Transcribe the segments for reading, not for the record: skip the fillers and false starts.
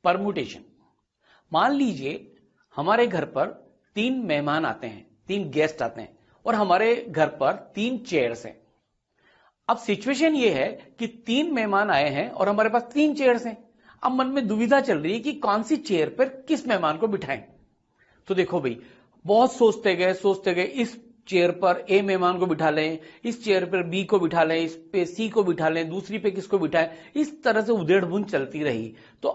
Permutation. मान लीजिए हमारे घर पर 3 मेहमान आते हैं, 3 गेस्ट आते हैं और हमारे घर पर 3 चेयर्स हैं। अब सिचुएशन ये है कि 3 मेहमान आए हैं और हमारे पास 3 चेयर्स हैं। अब मन में दुविधा चल रही है कि कौन सी चेयर पर किस मेहमान को बिठाएं। तो देखो भाई, बहुत सोचते गए इस चेयर पर ए मेहमान को बिठा लें, इस चेयर पर बी को बिठा लें, इस पे सी को बिठा लें, दूसरी पे किसको बिठाएं, इस तरह से उधेड़-बुन चलती रही। तो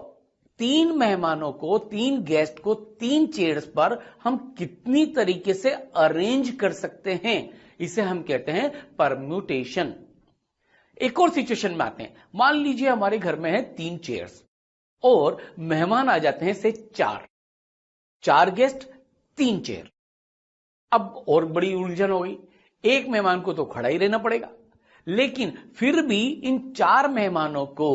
3 मेहमानों को, 3 गेस्ट को 3 चेयर्स पर हम कितनी तरीके से अरेंज कर सकते हैं, इसे हम कहते हैं परम्यूटेशन। एक और सिचुएशन में आते हैं। मान लीजिए हमारे घर में है 3 चेयर्स और मेहमान आ जाते हैं से 4 गेस्ट 3 चेयर। अब और बड़ी उलझन हो गई, एक मेहमान को तो खड़ा ही रहना पड़ेगा, लेकिन फिर भी इन 4 मेहमानों को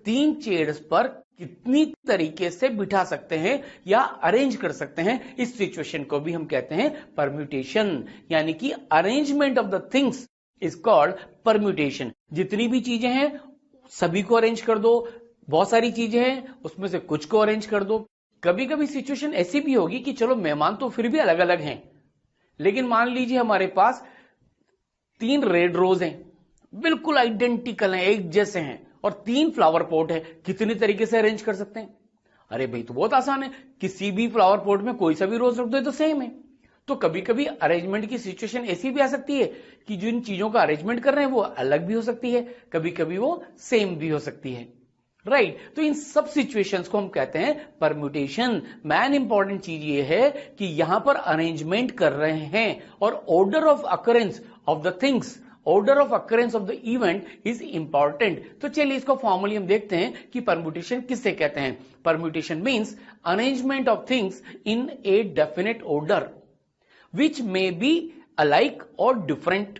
3 चेयर्स पर कितनी तरीके से बिठा सकते हैं या अरेंज कर सकते हैं, इस सिचुएशन को भी हम कहते हैं परम्यूटेशन। यानी कि arrangement of the things is called permutation. जितनी भी चीजें हैं सभी को अरेंज कर दो, बहुत सारी चीजें हैं उसमें से कुछ को अरेंज कर दो। कभी कभी सिचुएशन ऐसी भी होगी कि चलो मेहमान तो फिर भी अलग अलग हैं, लेकिन मान लीजिए हमारे पास 3 रेड रोज हैं, बिल्कुल आइडेंटिकल हैं, एक जैसे हैं, और 3 फ्लावर पॉट है। कितने तरीके से अरेंज कर सकते हैं? अरे भाई तो बहुत आसान है, किसी भी फ्लावर पॉट में कोई सा भी रोज रख दो तो सेम है। तो कभी कभी अरेंजमेंट की सिचुएशन ऐसी भी आ सकती है कि जिन चीजों का अरेंजमेंट कर रहे हैं वो अलग भी हो सकती है, कभी कभी वो सेम भी हो सकती है, राइट। तो इन सब सिचुएशंस को हम कहते हैं परम्यूटेशन। मैन इंपॉर्टेंट चीज ये है कि यहां पर अरेंजमेंट कर रहे हैं और order of occurrence of the things, order of occurrence of the event is important. तो चलिए इसको फॉर्मली हम देखते हैं कि परम्यूटेशन किससे कहते हैं। Permutation means arrangement of things in a definite order which may be alike or different,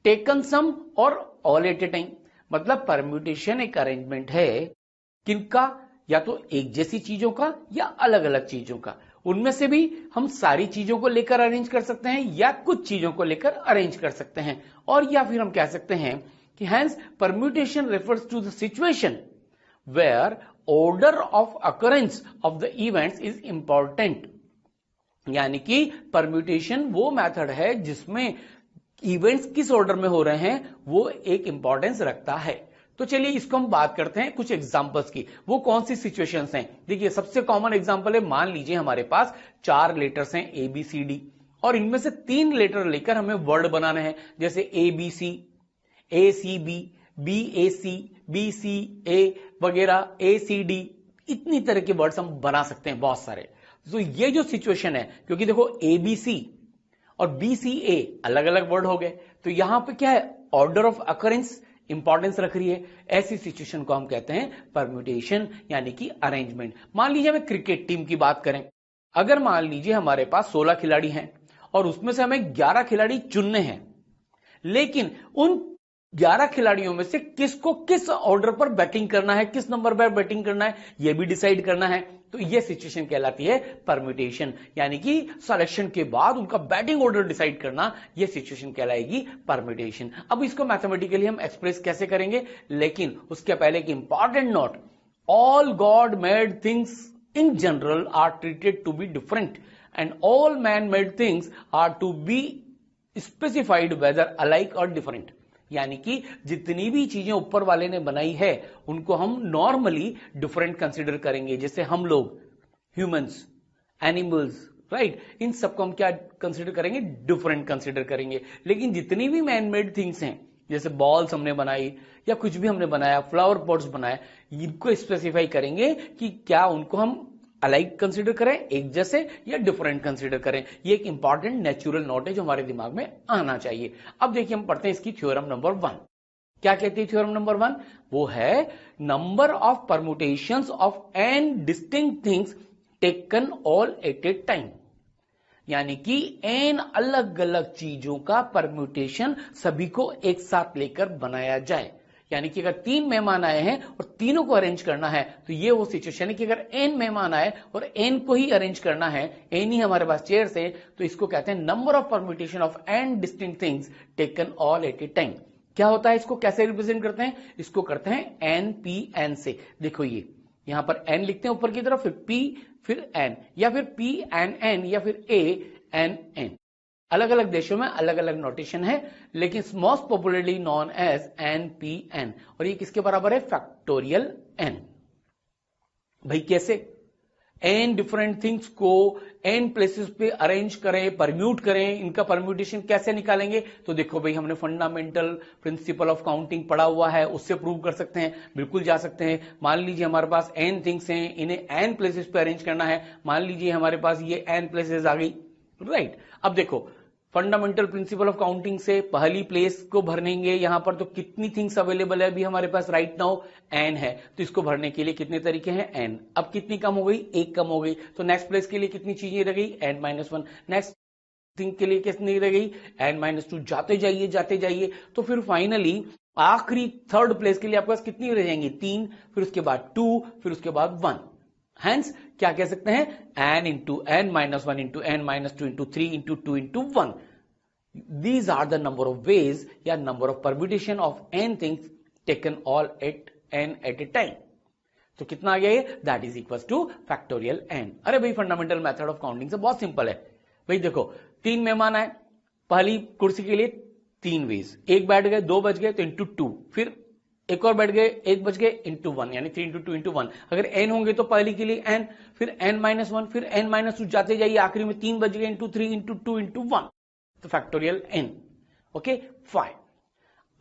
taken some or all at a time। मतलब परम्यूटेशन एक अरेंजमेंट है किनका, या तो एक जैसी चीजों का या अलग अलग चीजों का। उनमें से भी हम सारी चीजों को लेकर अरेंज कर सकते हैं या कुछ चीजों को लेकर अरेंज कर सकते हैं, और या फिर हम कह सकते हैं कि hence permutation refers to the situation where order of occurrence of the events is important। यानी कि परम्यूटेशन वो मेथड है जिसमें इवेंट्स किस ऑर्डर में हो रहे हैं वो एक इंपॉर्टेंस रखता है। तो चलिए इसको हम बात करते हैं कुछ एग्जांपल्स की। वो कौन सी सिचुएशंस हैं? देखिए सबसे कॉमन एग्जांपल है, मान लीजिए हमारे पास 4 लेटर्स हैं ABCD और इनमें से 3 लेटर लेकर हमें वर्ड बनाने हैं, जैसे ABC, ACB, BAC, BCA वगैरह, ACD, इतनी तरह के वर्ड्स हम बना सकते हैं, बहुत सारे। तो ये जो सिचुएशन है, क्योंकि देखो ABC और BCA अलग अलग वर्ड हो गए, तो यहां पे क्या है, ऑर्डर ऑफ अकरेंस इंपॉर्टेंस रख रही है। ऐसी सिचुएशन को हम कहते हैं परम्यूटेशन, यानी कि अरेंजमेंट। मान लीजिए हमें क्रिकेट टीम की बात करें, अगर मान लीजिए हमारे पास 16 खिलाड़ी हैं और उसमें से हमें 11 खिलाड़ी चुनने हैं, लेकिन उन 11 खिलाड़ियों में से किसको किस ऑर्डर पर बैटिंग करना है, किस नंबर पर बैटिंग करना है, यह भी डिसाइड करना है। तो यह सिचुएशन कहलाती है परम्यूटेशन, यानी कि सिलेक्शन के बाद उनका बैटिंग ऑर्डर डिसाइड करना, यह सिचुएशन कहलाएगी परम्यूटेशन। अब इसको मैथमेटिकली हम एक्सप्रेस कैसे करेंगे, लेकिन उसके पहले एक important note, all God made things in general are treated to be different and all man made things are to be specified whether alike और डिफरेंट। यानी कि जितनी भी चीजें ऊपर वाले ने बनाई है उनको हम नॉर्मली डिफरेंट कंसीडर करेंगे, जैसे हम लोग, ह्यूमंस, एनिमल्स, राइट, इन सबको हम क्या कंसीडर करेंगे, डिफरेंट कंसीडर करेंगे। लेकिन जितनी भी मैन मेड थिंग्स हैं, जैसे बॉल्स हमने बनाई या कुछ भी हमने बनाया, फ्लावर पॉट्स बनाए, इनको स्पेसिफाई करेंगे कि क्या उनको हम अलाइक कंसीडर करें, एक जैसे, या डिफरेंट कंसीडर करें। ये एक इंपॉर्टेंट नेचुरल नोट है जो हमारे दिमाग में आना चाहिए। अब देखिए हम पढ़ते हैं इसकी थ्योरम नंबर 1। क्या कहती है थ्योरम नंबर 1? वो है number of permutations of n distinct things taken all at a time. यानी कि n अलग अलग चीजों का परम्यूटेशन सभी को एक साथ लेकर बनाया जाए। यानी कि अगर 3 मेहमान आए हैं और तीनों को अरेंज करना है, तो ये वो सिचुएशन है कि अगर n मेहमान आए और n को ही अरेंज करना है, n ही हमारे पास चेयर्स है, तो इसको कहते हैं number of permutation of n distinct things taken all at a time. क्या होता है, इसको कैसे रिप्रेजेंट करते हैं, इसको करते हैं NPN से। देखो ये यहां पर n लिखते हैं ऊपर की तरफ, फिर p, फिर n, या फिर p n n, या फिर a n n। अलग अलग देशों में अलग अलग नोटेशन है, लेकिन most popularly known as NPN। और ये किसके बराबर है? Factorial n। भाई कैसे? n डिफरेंट थिंग्स को n प्लेसेस पे अरेंज करें, परम्यूट करें, इनका परम्यूटेशन कैसे निकालेंगे? तो देखो भाई, हमने फंडामेंटल प्रिंसिपल ऑफ काउंटिंग पढ़ा हुआ है, उससे प्रूव कर सकते हैं, बिल्कुल जा सकते हैं। मान लीजिए हमारे पास n थिंग्स हैं, इन्हें n प्लेसेस पे अरेंज करना है। मान लीजिए हमारे पास ये n प्लेसेस आ गई, राइट। अब देखो, फंडामेंटल प्रिंसिपल ऑफ काउंटिंग से पहली प्लेस को भरेंगे यहां पर, तो कितनी थिंग्स अवेलेबल है अभी हमारे पास? राइट नाउ n है, तो इसको भरने के लिए कितने तरीके हैं? n। अब कितनी कम हो गई? एक कम हो गई। तो नेक्स्ट प्लेस के लिए कितनी चीजें रह गई? n-1। नेक्स्ट थिंग के लिए कितनी रह गई? n-2। जाते जाइए जाते जाइए, तो फिर फाइनली आखिरी थर्ड प्लेस के लिए आपके पास कितनी रह जाएंगी? 3, फिर उसके बाद 2, फिर उसके बाद 1। Hence, क्या कह सकते हैं? n into n-1 into n-2 into 3 into 2 into 1। These are the number of ways या number of permutation of n things taken all at n at a time। तो कितना आ गया ये? That is equals to factorial n। अरे भाई, fundamental method of counting से बहुत simple है भाई। देखो, 3 मेहमान आए, पहली कुर्सी के लिए 3 वेज, एक बैठ गए, 2 बच गए तो इंटू 2, फिर एक और बैठ गए, 1 बच गए, इंटू 1, यानी 3 into 2 into 1। अगर n होंगे तो पहली के लिए n, फिर n-1, फिर n-2, जाते जाइए, आखिरी में 3 बच गए, इंटू 3 into 2 into 1, तो फैक्टोरियल n। Okay, fine.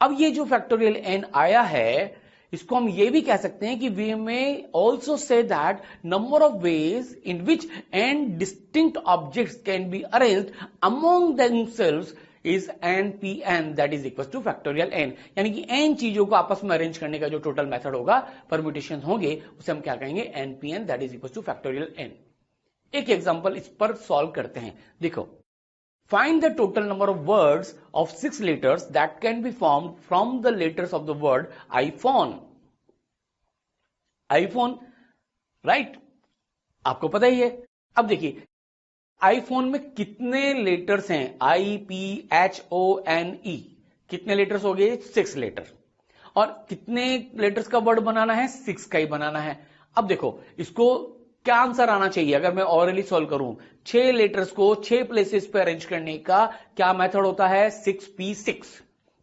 अब ये जो फैक्टोरियल n आया है, इसको हम ये भी कह सकते हैं कि वी में also say that number of ways in which n distinct objects can be arranged among themselves is NPN, that is equals to factorial n। यानी कि n चीजों को आपस में अरेंज करने का जो टोटल मेथड होगा, परम्यूटेशन होंगे, उसे हम क्या कहेंगे? NPN, that is equals to factorial n। एक एग्जांपल इस पर सॉल्व करते हैं। देखो, find the total number of words of 6 letters that can be formed from the letters of the word iPhone। iPhone, right? आपको पता ही है। अब देखिए, आईफोन में कितने लेटर्स हैं? IPHONE, कितने लेटर्स हो गए? 6 लेटर। और कितने लेटर्स का वर्ड बनाना है? 6 का ही बनाना है। अब देखो, इसको क्या आंसर आना चाहिए अगर मैं ऑरली सॉल्व करूं? 6 लेटर्स को 6 प्लेसेस पे अरेंज करने का क्या मेथड होता है? 6p6,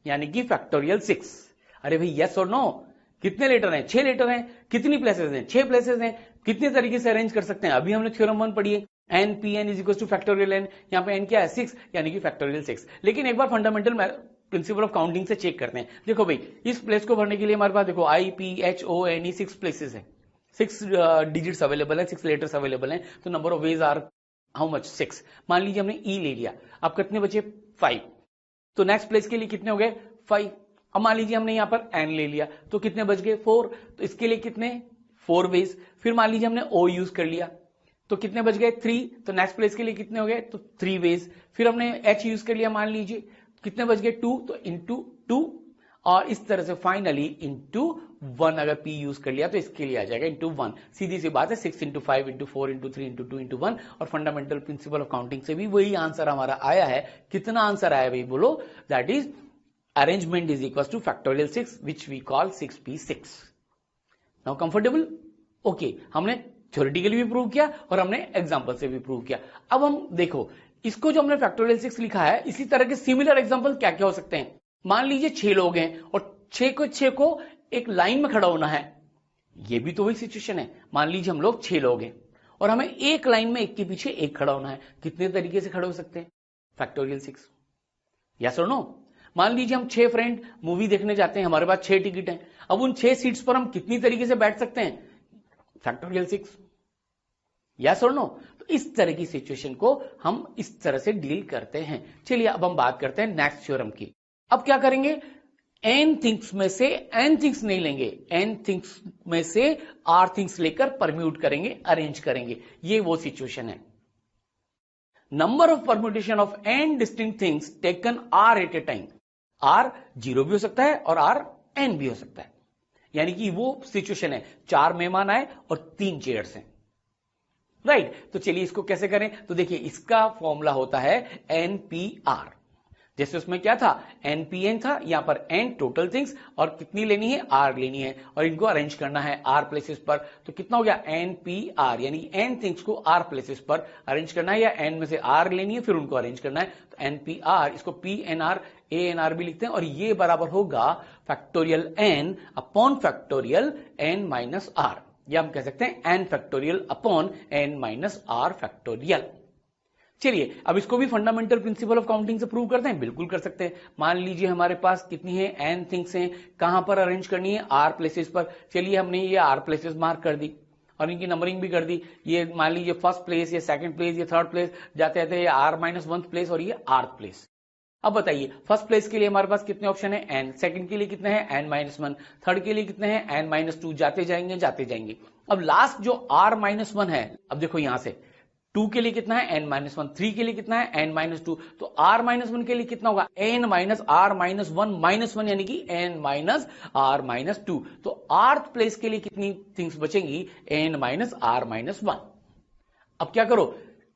यानी कि फैक्टोरियल 6। अरे भाई, यस और नो? कितने लेटर हैं? 6 लेटर हैं। कितनी प्लेसेस हैं? 6 प्लेसेस हैं। कितने तरीके से अरेंज कर सकते हैं? अभी हमने थ्योरम 1 पढ़ी है, NPN is equal to factorial n। यहां पे n क्या है? 6, यानी कि फैक्टोरियल 6। लेकिन एक बार फंडामेंटल प्रिंसिपल ऑफ काउंटिंग से चेक करते हैं। देखो भाई, इस प्लेस को भरने के लिए हमारे पास देखो IPHONE 6 प्लेसेस है, 6 डिजिट्स अवेलेबल है, 6 लेटर्स अवेलेबल हैं। तो number of ways are how much? 6। मान लीजिए हमने E ले लिया, अब कितने बचे? 5। तो नेक्स्ट प्लेस के लिए कितने हो गए? 5। अब मान लीजिए हमने यहां पर n ले लिया, तो कितने बच गए? 4। तो इसके लिए कितने? 4 वेज। फिर मान लीजिए हमने O यूज कर लिया, तो कितने बच गए? 3। तो नेक्स्ट प्लेस के लिए कितने हो गए? तो 3 वेज। फिर हमने H यूज कर लिया, मान लीजिए, कितने बच गए? 2। तो इंटू 2, और इस तरह से फाइनली इंटू 1 अगर P यूज कर लिया तो इसके लिए आ जाएगा इंटू 1। सीधी सी बात है, 6 into 5 into 4 into 3 into 2 into 1। और फंडामेंटल प्रिंसिपल ऑफ काउंटिंग से भी वही आंसर हमारा आया है। कितना आंसर आया भाई बोलो? That is arrangement is equal to factorial 6 which we call 6p6। Now comfortable? Okay, हमने थ्योरेटिकली भी प्रूव किया और हमने एग्जांपल से भी प्रूव किया। अब हम देखो, इसको जो हमने फैक्टोरियल 6 लिखा है, इसी तरह के सिमिलर एग्जांपल क्या क्या हो सकते हैं? मान लीजिए 6 लोग हैं और 6 को एक लाइन में खड़ा होना है। ये भी तो वही सिचुएशन है। मान लीजिए हम लोग 6 लोग हैं और हमें एक लाइन में एक के पीछे एक खड़ा होना है। कितने तरीके से खड़े हो सकते हैं? फैक्टोरियल 6। यस और नो? मान लीजिए हम 6 फ्रेंड मूवी देखने जाते हैं, हमारे पास 6 टिकट हैं। अब उन 6 सीट्स पर हम कितनी तरीके से बैठ सकते हैं? फैक्टोरियल 6। यस और नो? तो इस तरह की सिचुएशन को हम इस तरह से डील करते हैं। चलिए अब हम बात करते हैं नेक्स्ट थ्योरम की। अब क्या करेंगे? n थिंग्स में से n थिंग्स नहीं लेंगे, n थिंग्स में से r थिंग्स लेकर परम्यूट करेंगे, अरेंज करेंगे। ये वो सिचुएशन है। Number of permutation of n distinct things taken r at a time. r 0 भी हो सकता है और r n भी हो सकता है। यानी कि वो सिचुएशन है, 4 मेहमान आए और 3 चेयर्स हैं, राइट। तो चलिए इसको कैसे करें? तो देखिए, इसका फॉर्मूला होता है NPR। जैसे उसमें क्या था, एनपीएन था, यहां पर एन टोटल थिंग्स, और कितनी लेनी है, आर लेनी है, और इनको अरेंज करना है आर प्लेसेस पर। तो कितना हो गया, एन पी आर, यानी एन थिंग्स को आर प्लेसेस पर अरेंज करना है, या एन में से आर लेनी है फिर उनको अरेंज करना है। तो एन पी आर, इसको P N R A N R भी लिखते हैं, और ये बराबर होगा factorial N upon factorial N minus R, या हम कह सकते हैं N factorial upon N minus are factorial. चलिए अब इसको भी फंडामेंटल प्रिंसिपल ऑफ काउंटिंग से प्रूव करते हैं। बिल्कुल कर सकते हैं। मान लीजिए हमारे पास कितनी है, एन थिंग्स हैं, कहां पर अरेंज करनी है, आर प्लेसेस पर। चलिए हमने ये आर प्लेसेस मार्क कर दी और इनकी नंबरिंग भी कर दी। ये मान लीजिए फर्स्ट प्लेस, ये सेकंड प्लेस, ये थर्ड प्लेस, जाते जाते ये आर माइनस वन प्लेस और ये आर्थ प्लेस। अब बताइए फर्स्ट प्लेस के लिए हमारे पास कितने ऑप्शन है, एन, सेकंड के लिए कितने हैं, एन माइनस वन, थर्ड के लिए कितने हैं, एन माइनस टू, जाते जाएंगे जाते जाएंगे। अब लास्ट जो आर माइनस वन है, अब देखो यहां से 2 के लिए कितना है, एन माइनस वन, 3 के लिए कितना है, एन माइनस टू, तो आर माइनस वन के लिए कितना होगा, n minus are minus one minus one, यानी कि n minus are minus two. तो आर्थ प्लेस के लिए कितनी थिंग्स बचेंगी, n minus are minus one. अब क्या करो,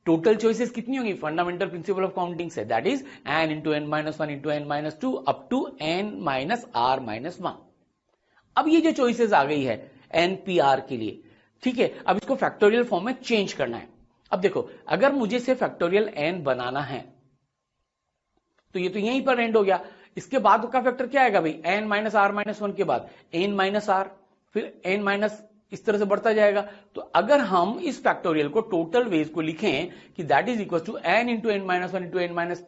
टोटल चॉइसेस कितनी होंगी, फंडामेंटल प्रिंसिपल ऑफ काउंटिंग से, that is n into N minus one into N minus two up to N minus are minus one. अब ये जो चॉइसेस आ गई है एनपीआर के लिए, ठीक है, अब इसको फैक्टोरियल फॉर्म में चेंज करना है। अब देखो अगर मुझे से फैक्टोरियल एन बनाना है तो ये तो यहीं पर एंड हो गया। इसके बाद का फैक्टर क्या आएगा भाई, N minus are minus one के बाद एन माइनस आर, फिर एन माइनस, इस तरह से बढ़ता जाएगा। तो अगर हम इस फैक्टोरियल को टोटल वेज को लिखें कि that is equal to N into N minus one into N minus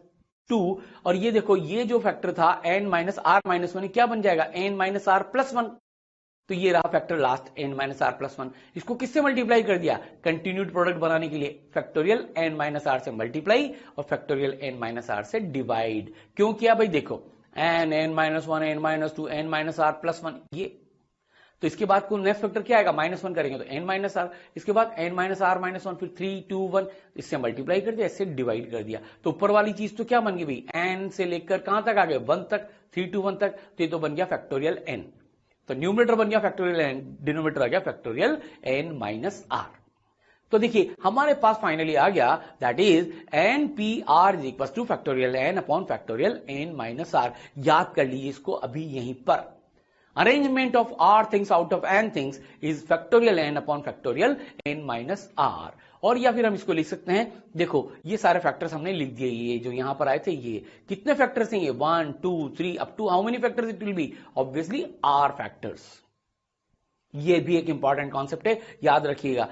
two, और ये देखो ये जो फैक्टर था N minus are minus one, क्या बन जाएगा, N minus are plus one. तो ये रहा factor last, N minus are plus one. इसको किससे मल्टीप्लाई कर दिया, कंटिन्यूड प्रोडक्ट बनाने के लिए फैक्टोरियल एन माइनस आर से मल्टीप्लाई और फैक्टोरियल एन माइनस आर से डिवाइड। क्यों किया भाई, देखो N minus one, N minus two, N minus are plus one, ये तो इसके बाद को नेक्स्ट फैक्टर क्या आएगा, माइनस वन करेंगे तो एन माइनस आर, इसके बाद N minus are minus one, फिर 3 2 1, इससे मल्टीप्लाई कर दिया, इससे डिवाइड कर दिया। तो ऊपर वाली चीज तो क्या बन गई भाई, एन से लेकर कहां तक आ गए, 1 तक, 3 to 1 तक, तो ये तो बन गया फैक्टोरियल एन। तो न्यूमरेटर बन गया फैक्टोरियल एन, डिनोमिनेटर आ गया फैक्टोरियल एन माइनस आर। तो देखिए हमारे पास फाइनली आ गया that is N P R is equal to factorial N upon factorial N minus R. याद कर लीजिए इसको अभी यहीं पर, arrangement of R things out of N things is factorial N upon factorial N minus R. और या फिर हम इसको लिख सकते हैं, देखो ये सारे फैक्टर्स हमने लिख दिए, ये जो यहां पर आए थे, ये कितने फैक्टर्स हैं, ये 1 2 3 up to how many factors it will be, obviously R factors. ये भी एक इंपॉर्टेंट कॉन्सेप्ट है, याद रखिएगा।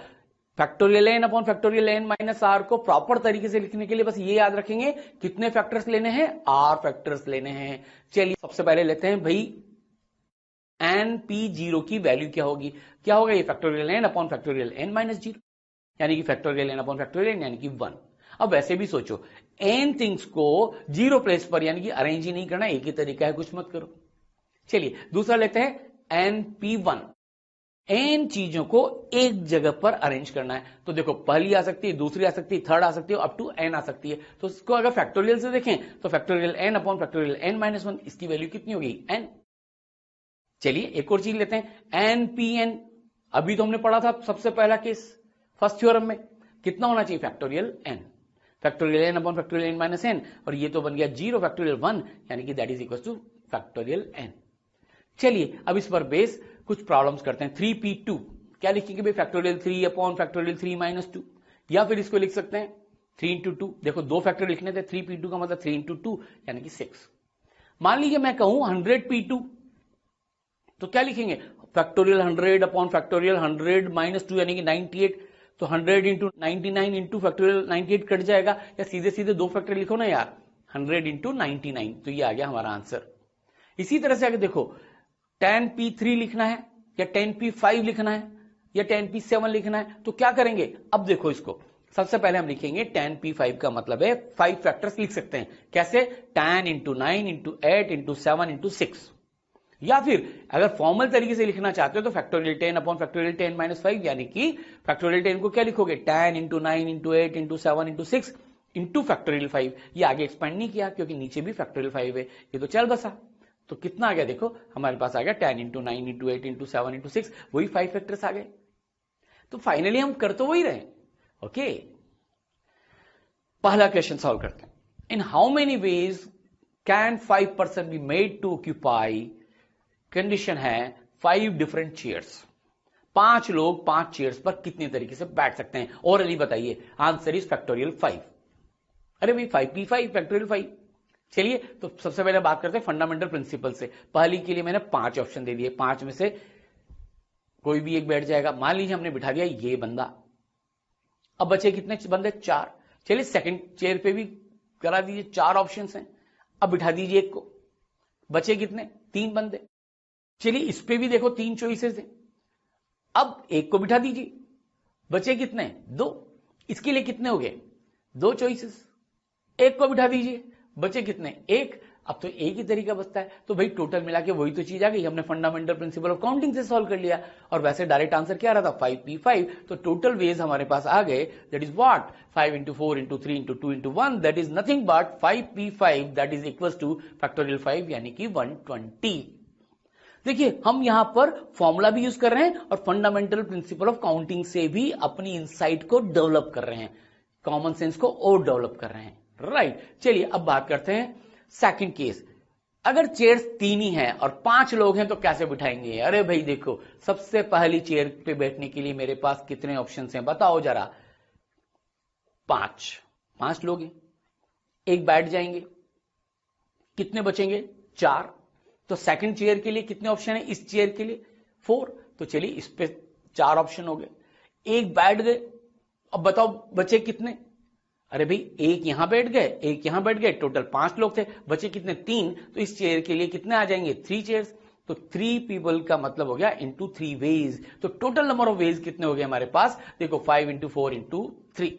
Factorial N upon factorial N minus R को प्रॉपर तरीके से लिखने के लिए बस ये याद रखेंगे कितने फैक्टर्स लेने हैं, आर फैक्टर्स लेने हैं। चलिए सबसे पहले लेते हैं भाई एन पी जीरो की वैल्यू क्या होगी, क्या होगा, ये factorial N upon factorial N minus zero, यानी कि factorial N upon factorial N यानी कि 1। अब वैसे भी सोचो एन थिंग्स को जीरो प्लेस पर यानी कि अरेंज ही नहीं करना, एक ही तरीका है, कुछ मत करो। चलिए दूसरा लेते हैं एन पी वन, एन चीजों को एक जगह पर अरेंज करना है। तो देखो पहली आ सकती है, दूसरी आ सकती है, थर्ड आ सकती है, अप टू एन आ सकती है। तो इसको अगर फैक्टोरियल से देखें तो factorial N upon factorial N minus one, इसकी वैल्यू कितनी होगी, एन। चलिए एक और चीज लेते हैं एन पी एन, अभी तो हमने पढ़ा था सबसे पहला केस फर्स्ट थ्योरम में, कितना होना चाहिए, factorial N, factorial N upon factorial N minus N, और ये तो बन गया जीरो फैक्टोरियल 1, यानी कि that is equal to factorial N. चलिए अब इस पर बेस कुछ प्रॉब्लम्स करते हैं। 3p2 क्या लिखेंगे भाई, फैक्टोरियल 3 अपॉन फैक्टोरियल 3 माइनस 2, या फिर इसको लिख सकते हैं 3 इंटू 2। देखो दो फैक्टर लिखने थे, 3p2 का मतलब 3 इंटू 2 यानी कि 6। मान लीजिए मैं कहूं 100p2, तो क्या लिखेंगे, फैक्टोरियल 100 अपॉन फैक्टोरियल 100 माइनस 2 यानी कि 98। तो 100 इंटू 99 इंटू फैक्टोरियल 98 कट जाएगा, या सीधे सीधे दो फैक्टर लिखो ना यार, 100 इंटू 99, तो ये आ गया हमारा आंसर। इसी तरह से अगर देखो 10p3 लिखना है, या 10p5 लिखना है, या 10p7 लिखना है, तो क्या करेंगे, अब देखो इसको सबसे पहले हम लिखेंगे 10p5 का मतलब है 5 फैक्टर्स लिख सकते हैं, कैसे, 10 इंटू 9 इंटू 8 इंटू 7 इंटू 6। या फिर अगर फॉर्मल तरीके से लिखना चाहते हो तो फैक्टोरियल 10 अपॉन फैक्टोरियल 10 माइनस 5, यानी कि फैक्टोरियल 10 को क्या लिखोगे, 10 into 9 into 8 into 7 into 6 into factorial 5। ये आगे एक्सपेंड नहीं किया क्योंकि नीचे भी फैक्टोरियल 5 है, ये तो चल बसा। तो कितना आ गया, देखो हमारे पास आ गया 10 इंटू 9 इंटू 8 इंटू 7 इंटू 6, वही 5 फैक्टर्स आ गए। तो फाइनली हम कर तो वही रहे। ओके, पहला क्वेश्चन सॉल्व करते हैं। In how many ways can 5 person be made to occupy, condition है 5 डिफरेंट चेयर्स, 5 लोग 5 चेयर्स पर कितने तरीके से बैठ सकते हैं, ओरली बताइए। Answer is factorial 5। अरे भाई 5p5 फैक्टोरियल 5। चलिए तो सबसे पहले बात करते हैं फंडामेंटल प्रिंसिपल से। पहली के लिए मैंने 5 ऑप्शन दे दिए, 5 में से कोई भी एक बैठ जाएगा। मान लीजिए हमने बिठा दिया ये बंदा, अब बचे कितने बंदे? 4। चलिए सेकंड चेयर पे भी करा दीजिए, 4 ऑप्शंस हैं, अब बिठा दीजिए एक को, बचे कितने? 3 बंदे। चलिए इस पे भी देखो 3 चॉइसेस हैं, अब एक को बिठा दीजिए, बचे कितने? 2। इसके लिए कितने हो गए? 2 चॉइसेस, एक को बिठा दीजिए, बचे कितने? 1। अब तो एक ही तरीका बचता है, तो भाई टोटल मिला के वही तो चीज आ गई, हमने फंडामेंटल प्रिंसिपल ऑफ काउंटिंग से सॉल्व कर लिया। और वैसे डायरेक्ट आंसर क्या आ रहा था? 5p5। तो टोटल वेज हमारे पास आ गए, that is what? 5 into 4 into 3 into 2 into 1, that is nothing but 5p5, that is equals two factorial 5 यानी कि 120। देखिए हम यहां पर फॉर्मूला भी यूज कर रहे हैं और फंडामेंटल प्रिंसिपल ऑफ काउंटिंग से भी अपनी इंसाइट को डेवलप कर रहे हैं, कॉमन सेंस को और डेवलप कर रहे हैं, राइट। चलिए अब बात करते हैं सेकंड केस। अगर चेयर्स 3 ही हैं और 5 लोग हैं तो कैसे बिठाएंगे? अरे भाई देखो, सबसे पहली चेयर पे बैठने के लिए मेरे पास कितने ऑप्शंस हैं बताओ जरा? 5 लोग हैं, एक बैठ जाएंगे, कितने बचेंगे? 4। तो सेकंड चेयर के लिए कितने ऑप्शन है? इस चेयर के लिए 4। तो चलिए इस पे 4 ऑप्शन हो गए, एक बैठ गए, अब बताओ बचे कितने? अरे भाई एक यहां बैठ गए, एक यहां बैठ गए, टोटल 5 लोग थे, बचे कितने? 3। तो इस चेयर के लिए कितने आ जाएंगे? 3 चेयर्स। तो 3 पीपल का मतलब हो गया इंटू 3 वेज। तो टोटल नंबर ऑफ वेज कितने हो गए हमारे पास? देखो 5 into 4 into 3।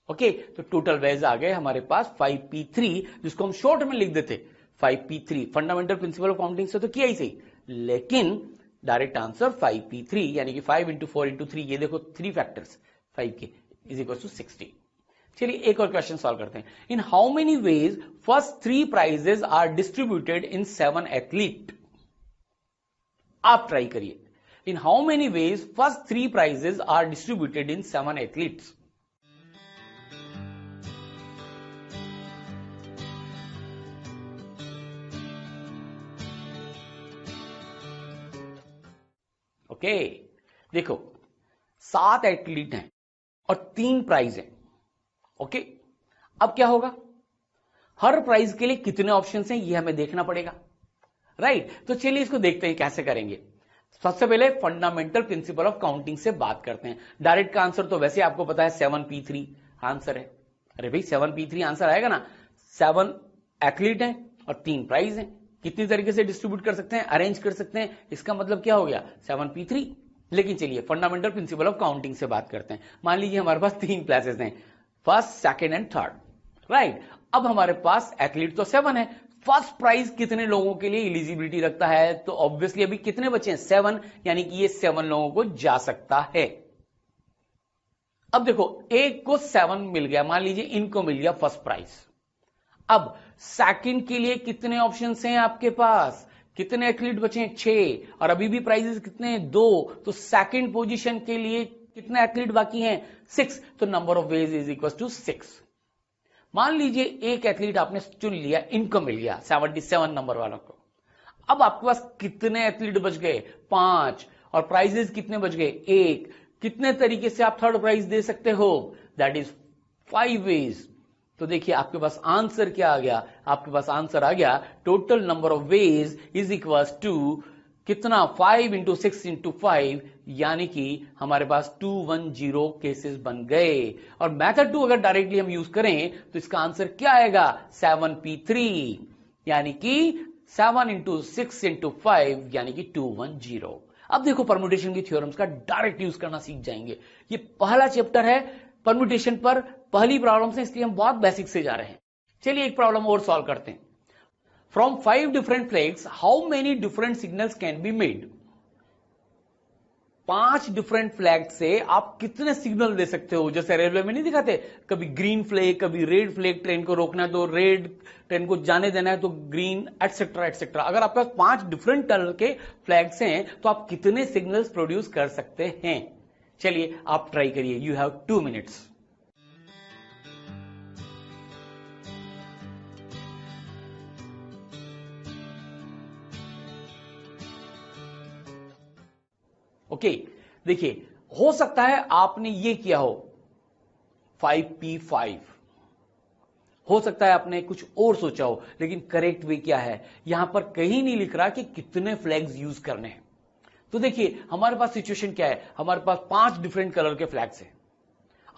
ओके, तो टोटल वेज आ गए हमारे पास 5p3, जिसको हम शॉर्ट में लिख देते 5p3। Fundamental principle of counting से तो किया ही सही, लेकिन डायरेक्ट आंसर 5p3 यानी कि 5 into 4 into 3, ये देखो 3 फैक्टर्स 5 के इज इक्वल टू 60। चलिए एक और क्वेश्चन सॉल्व करते हैं। In how many ways first 3 prizes are distributed in 7 athlete? आप ट्राई करिए। In how many ways first 3 prizes are distributed in 7 athletes? Okay, देखो 7 एथलीट हैं और 3 प्राइज हैं। ओके, अब क्या होगा? हर प्राइज के लिए कितने ऑप्शंस हैं ये हमें देखना पड़ेगा, राइट। तो चलिए इसको देखते हैं कैसे करेंगे। सबसे पहले फंडामेंटल प्रिंसिपल ऑफ काउंटिंग से बात करते हैं। डायरेक्ट का आंसर तो वैसे आपको पता है 7p3 आंसर है। अरे भाई 7p3 आंसर आएगा ना। 7 एथलीट हैं और 3 प्राइज हैं, कितनी तरीके से डिस्ट्रीब्यूट कर सकते हैं, अरेंज कर सकते हैं, इसका मतलब क्या हो गया? 7p3। लेकिन चलिए फंडामेंटल प्रिंसिपल ऑफ काउंटिंग से बात करते हैं। मान लीजिए हमारे पास 3 प्लेसेस हैं, first, second and third, right. अब हमारे पास एथलीट तो 7 है, फर्स्ट प्राइज कितने लोगों के लिए एलिजिबिलिटी रखता है? तो ऑब्वियसली अभी कितने बचे हैं? 7, यानी कि ये 7 लोगों को जा सकता है। अब देखो एक को 7 मिल गया, मान लीजिए इनको मिल गया फर्स्ट प्राइज। अब सेकंड के लिए कितने ऑप्शंस हैं आपके पास? कितने एथलीट बचे हैं? 6, और अभी भी प्राइजेस कितने हैं? 2। तो सेकंड पोजीशन के लिए कितने एथलीट बाकी हैं? 6। तो number of ways is equal to 6। मान लीजिए एक एथलीट आपने चुन लिया, इनको मिल गया 77 नंबर वालों को। अब आपके पास कितने एथलीट बच गए? 5, और प्राइजेस कितने बच गए? 1। कितने तरीके से आप थर्ड प्राइज दे सकते हो? That is 5 ways. तो देखिए आपके पास आंसर क्या आ गया? आपके पास आंसर आ गया total number of ways is equal to कितना? 5 into 6 into 5, यानी कि हमारे पास 210 केसेस बन गए। और मेथड 2 अगर डायरेक्टली हम यूज करें तो इसका आंसर क्या आएगा? 7p3, यानी कि 7 into 6 into 5 यानी कि 210। अब देखो परम्यूटेशन की थ्योरम्स का डायरेक्ट यूज करना सीख जाएंगे। ये पहला चैप्टर है परम्यूटेशन पर, पहली प्रॉब्लम से, इसलिए हम बहुत बेसिक से जा रहे हैं। चलिए एक प्रॉब्लम और सॉल्व करते हैं। From 5 different flags, how many different signals can be made? 5 different flag से आप कितने सिग्नल दे सकते हो? जैसे रेलवे में नहीं दिखाते, कभी ग्रीन फ्लैग, कभी रेड फ्लैग, ट्रेन को रोकना है तो रेड, ट्रेन को जाने देना है तो ग्रीन, एटसेट्रा एटसेट्रा। अगर आपके पास 5 डिफरेंट कलर के फ्लैग्स हैं तो आप कितने सिग्नल्स प्रोड्यूस कर सकते हैं? चलिए आप ट्राई करिए, यू हैव 2 मिनट्स। ओके, देखिए हो सकता है आपने ये किया हो 5p5, हो सकता है आपने कुछ और सोचा हो, लेकिन करेक्ट वे क्या है यहां पर कहीं नहीं लिख रहा कि कितने फ्लैग्स यूज करने हैं। तो देखिए हमारे पास सिचुएशन क्या है, हमारे पास 5 डिफरेंट कलर के फ्लैग्स हैं।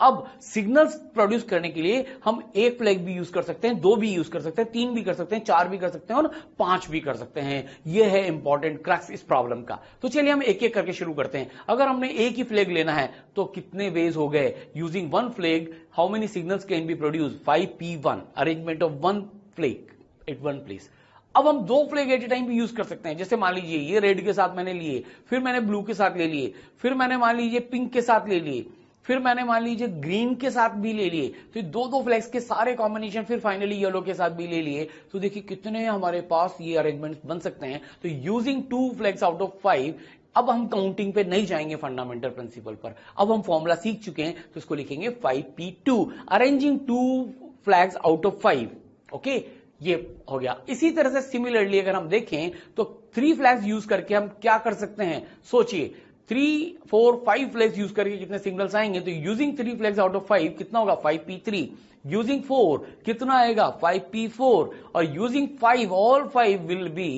अब सिग्नल्स प्रोड्यूस करने के लिए हम एक फ्लैग भी यूज कर सकते हैं, 2 भी यूज कर सकते हैं, 3 भी कर सकते हैं, 4 भी कर सकते हैं और 5 भी कर सकते हैं। यह है इंपॉर्टेंट क्रक्स इस प्रॉब्लम का। तो चलिए हम एक एक करके शुरू करते हैं। अगर हमने एक ही फ्लैग लेना है तो कितने वेज हो गए, using one flag how many signals can be produce, 5p1, arrangement of one flag at one place. अब हम 2 फ्लैग एट ए टाइम भी यूज कर सकते हैं। जैसे मान लीजिए ये रेड के साथ मैंने लिए, फिर मैंने ब्लू के साथ ले लिए, फिर मैंने मान लीजिए पिंक के साथ ले लिए, फिर मैंने मान लीजिए ग्रीन के साथ भी ले लिए, तो 2-2 फ्लैग्स के सारे कॉम्बिनेशन, फिर फाइनली येलो के साथ भी ले लिए। तो देखिए कितने हमारे पास ये अरेंजमेंट्स बन सकते हैं। तो यूजिंग 2 फ्लैग्स आउट ऑफ 5, अब हम काउंटिंग पे नहीं जाएंगे, फंडामेंटल प्रिंसिपल पर। अब हम फॉर्मूला सीख चुके हैं, तो इसको लिखेंगे 5p2, arranging 2 flags out of 5। Okay, ये हो गया। इसी तरह से सिमिलरली अगर हम देखें तो 3 फ्लैग्स यूज करके हम क्या कर सकते हैं, सोचिए 3, 4, 5 फ्लैग्स यूज करके कितने सिग्नल्स आएंगे। तो यूजिंग 3 फ्लैग्स आउट ऑफ 5 कितना होगा, 5p3। यूजिंग 4 कितना आएगा, 5p4। और using 5 all 5 will be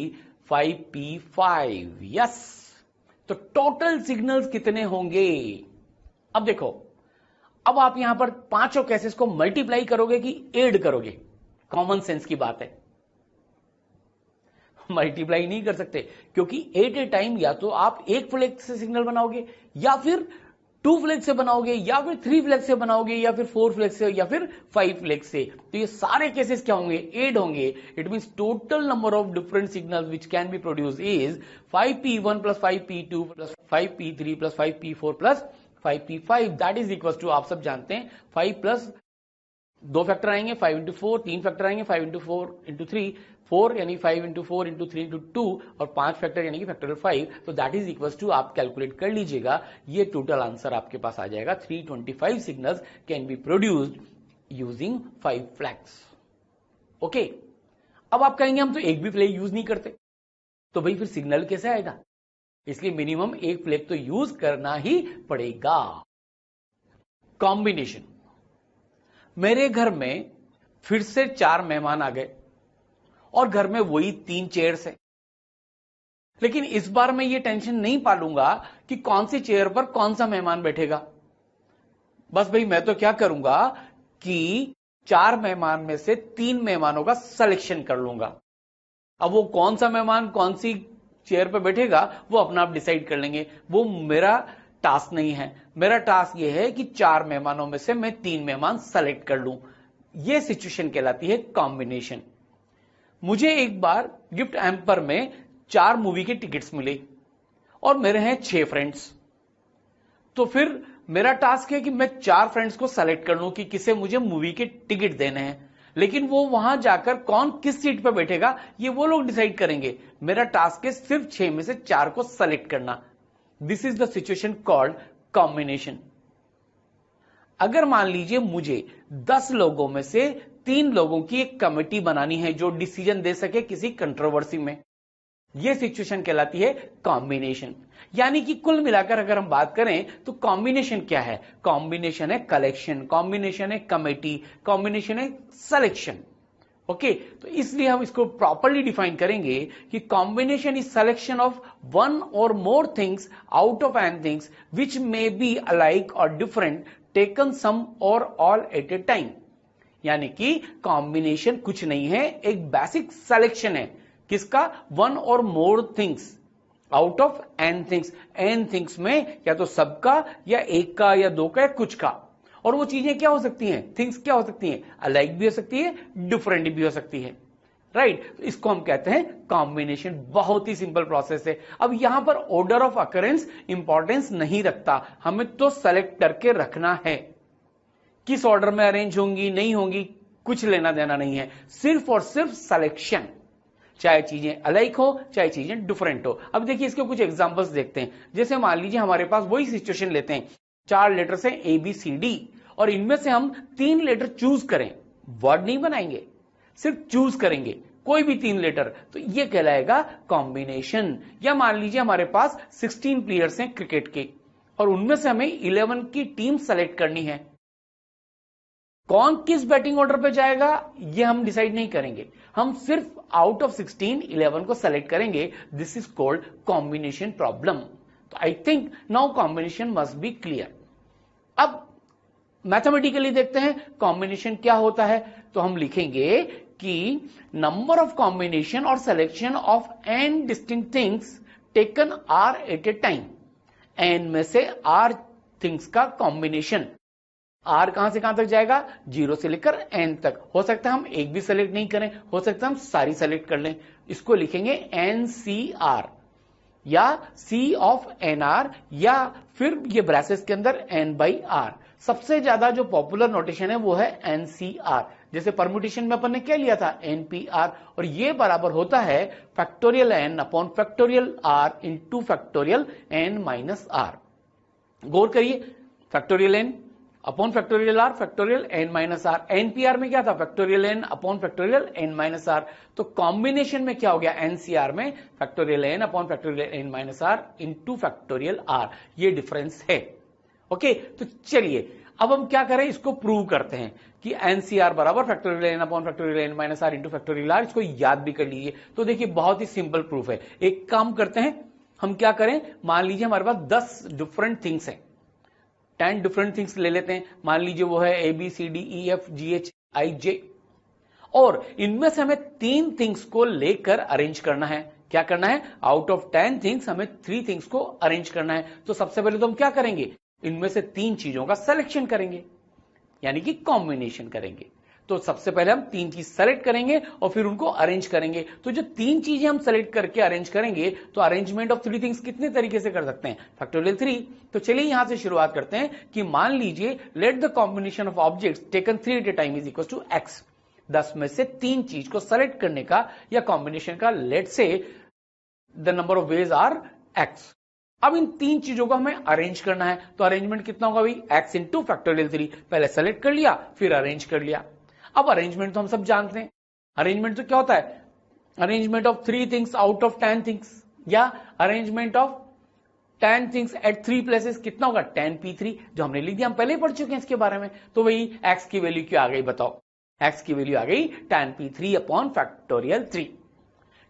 5p5। Yes, तो टोटल सिग्नल्स कितने होंगे। अब देखो, अब आप यहां पर पांचों केसेस को मल्टीप्लाई करोगे कि ऐड करोगे, कॉमन सेंस की बात है। मल्टीप्लाई नहीं कर सकते, क्योंकि एट ए टाइम या तो आप एक फ्लैग से सिग्नल बनाओगे, या फिर 2 फ्लैग से बनाओगे, या फिर 3 फ्लैग से बनाओगे, या फिर 4 फ्लैग से, या फिर 5 फ्लैग से। तो ये सारे केसेस क्या होंगे, ऐड होंगे। It means total number of different signals which can be produce is 5p1 plus 5p2 plus 5p3 plus 5p4 plus 5p5। That is equal to, आप सब जानते हैं 5 प्लस 2 फैक्टर आएंगे 5 इंटू 4, 3 फैक्टर आएंगे 5 into 4 into 3, 4 यानी 5 into 4 into 3 into 2, और 5 factor यानी कि फैक्टर 5। तो दैट इज इक्वल टू, आप कैलकुलेट कर लीजिएगा, ये टोटल आंसर आपके पास आ जाएगा 325 signals can be produced using 5 flags. Okay, अब आप कहेंगे हम तो एक भी फ्लैग यूज नहीं करते, तो भाई फिर सिग्नल कैसे आएगा। इसलिए मिनिमम एक फ्लैग तो यूज करना ही पड़ेगा। कॉम्बिनेशन, मेरे घर में फिर से 4 मेहमान आ गए और घर में वही 3 चेयर्स हैं, लेकिन इस बार मैं ये टेंशन नहीं पालूंगा कि कौन सी चेयर पर कौन सा मेहमान बैठेगा। बस भाई मैं तो क्या करूंगा कि 4 मेहमान में से 3 मेहमानों का सिलेक्शन कर लूंगा। अब वो कौन सा मेहमान कौन सी चेयर पर बैठेगा वो अपना आप डिसाइड कर लेंगे, वो मेरा टास्क नहीं है। मेरा टास्क ये है कि 4 मेहमानों में से मैं 3 मेहमान सेलेक्ट कर लूं। यह सिचुएशन कहलाती है कॉम्बिनेशन। मुझे एक बार गिफ्ट हैम्पर में 4 मूवी के टिकट्स मिले और मेरे हैं 6 फ्रेंड्स। तो फिर मेरा टास्क है कि मैं 4 फ्रेंड्स को सेलेक्ट कर लूं कि किसे मुझे मूवी के टिकट देने हैं, लेकिन वो वहां जाकर कौन किस सीट पर बैठेगा ये वो लोग डिसाइड करेंगे। मेरा टास्क है सिर्फ 6 में से 4 को सेलेक्ट करना। This is the situation called combination. अगर मान लीजिए मुझे 10 लोगों में से 3 लोगों की एक कमेटी बनानी है जो डिसीजन दे सके किसी कंट्रोवर्सी में, यह सिचुएशन कहलाती है कॉम्बिनेशन। यानी कि कुल मिलाकर अगर हम बात करें तो कॉम्बिनेशन क्या है, कॉम्बिनेशन है कलेक्शन, कॉम्बिनेशन है कमेटी, कॉम्बिनेशन है सिलेक्शन। ओके, तो इसलिए हम इसको प्रॉपर्ली डिफाइन करेंगे कि combination is selection of one और more things out of N things which may be alike और डिफरेंट टेकन सम और ऑल एट ए टाइम। यानी कि कॉम्बिनेशन कुछ नहीं है, एक बेसिक सिलेक्शन है। किसका, वन और more things out of N things. N things में या तो सबका या एक का या दो का या कुछ का। और वो चीजें क्या हो सकती हैं, थिंग्स क्या हो सकती हैं, अलाइक भी हो सकती है, डिफरेंट भी हो सकती है। राइट, तो इसको हम कहते हैं कॉम्बिनेशन। बहुत ही सिंपल प्रोसेस है। अब यहां पर ऑर्डर ऑफ अकरेंस इंपॉर्टेंस नहीं रखता, हमें तो सेलेक्ट करके रखना है। किस ऑर्डर में अरेंज होंगी नहीं होंगी कुछ लेना देना नहीं है, सिर्फ और सिर्फ सिलेक्शन। चाहे चीजें अलाइक हो चाहे चीजें डिफरेंट हो। अब देखिए इसके कुछ एग्जांपल्स देखते हैं। जैसे मान लीजिए हमारे पास वही सिचुएशन लेते हैं, 4 लेटर्स हैं ABCD और इनमें से हम 3 लेटर चूज करें। वर्ड नहीं बनाएंगे, सिर्फ चूज करेंगे। कोई भी 3 लेटर, तो ये कहलाएगा कॉम्बिनेशन। या मान लीजिए हमारे पास 16 प्लेयर्स हैं क्रिकेट के और उनमें से हमें 11 की टीम सेलेक्ट करनी है। कौन किस बैटिंग ऑर्डर पे जाएगा ये हम डिसाइड नहीं करेंगे, हम सिर्फ आउट ऑफ 16 11 को सेलेक्ट करेंगे। This is called combination problem. तो I think now combination must be clear. अब मैथमेटिकली देखते हैं कॉम्बिनेशन क्या होता है। तो हम लिखेंगे कि number of combination or selection of n distinct things taken R at a time. n में से r थिंग्स का कॉम्बिनेशन, r कहां से कहां तक जाएगा, 0 से लेकर n तक। हो सकता है हम एक भी सेलेक्ट नहीं करें, हो सकता है हम सारी सेलेक्ट कर लें। इसको लिखेंगे NCR या C ऑफ NR या फिर ये ब्रैसेस के अंदर N/R। सबसे ज्यादा जो पॉपुलर नोटेशन है वो है NCR। जैसे परम्यूटेशन में अपन ने क्या लिया था, NPR, और ये बराबर होता है factorial n upon factorial r into factorial n minus r। गौर करिए, factorial n upon factorial r factorial n minus r। NPR में क्या था, factorial n upon factorial n minus r। तो कॉम्बिनेशन में क्या हो गया, NCR में factorial n upon factorial n minus r into factorial r। ये डिफरेंस है। ओके, तो चलिए अब हम क्या करें, इसको प्रूव करते हैं कि NCR बराबर factorial n upon factorial n minus r into factorial r। इसको याद भी कर लीजिए। तो देखिए बहुत ही सिंपल प्रूफ है। एक काम करते हैं, हम क्या करें, मान लीजिए हमारे पास 10 डिफरेंट थिंग्स हैं, 10 डिफरेंट थिंग्स ले लेते हैं। मान लीजिए वो है ABCDEFGHIJ, और इनमें से हमें 3 थिंग्स को लेकर अरेंज करना है। क्या करना है, आउट ऑफ 10 थिंग्स हमें 3 थिंग्स को अरेंज करना है। तो सबसे पहले तो हम क्या करेंगे, इनमें से 3 चीजों का सिलेक्शन करेंगे, यानी कि कॉम्बिनेशन करेंगे। तो सबसे पहले हम 3 चीज सेलेक्ट करेंगे और फिर उनको अरेंज करेंगे। तो जो 3 चीजें हम सेलेक्ट करके अरेंज करेंगे, तो अरेंजमेंट ऑफ 3 थिंग्स कितने तरीके से कर सकते हैं, फैक्टोरियल 3। तो चलिए यहां से शुरुआत करते हैं कि मान लीजिए let the combination of objects taken 3 at a time is equal to x। 10 में से 3 चीज को सेलेक्ट करने का या कॉम्बिनेशन का let say the number of ways are x। अब इन 3 चीजों को हमें अरेंज करना है। तो अरेंजमेंट कितना होगा भाई, x इंटू फैक्टोरियल 3। पहले सेलेक्ट कर लिया फिर अरेंज कर लिया। अब अरेंजमेंट तो हम सब जानते हैं, अरेंजमेंट तो क्या होता है, arrangement of 3 things out of 10 things, या arrangement of 10 things at 3 places. कितना होगा, 10p3, जो हमने लिख दिया, हम पहले ही पढ़ चुके हैं इसके बारे में। तो वही x की वैल्यू क्या आ गई बताओ, x की वैल्यू आ गई 10p3 upon factorial 3।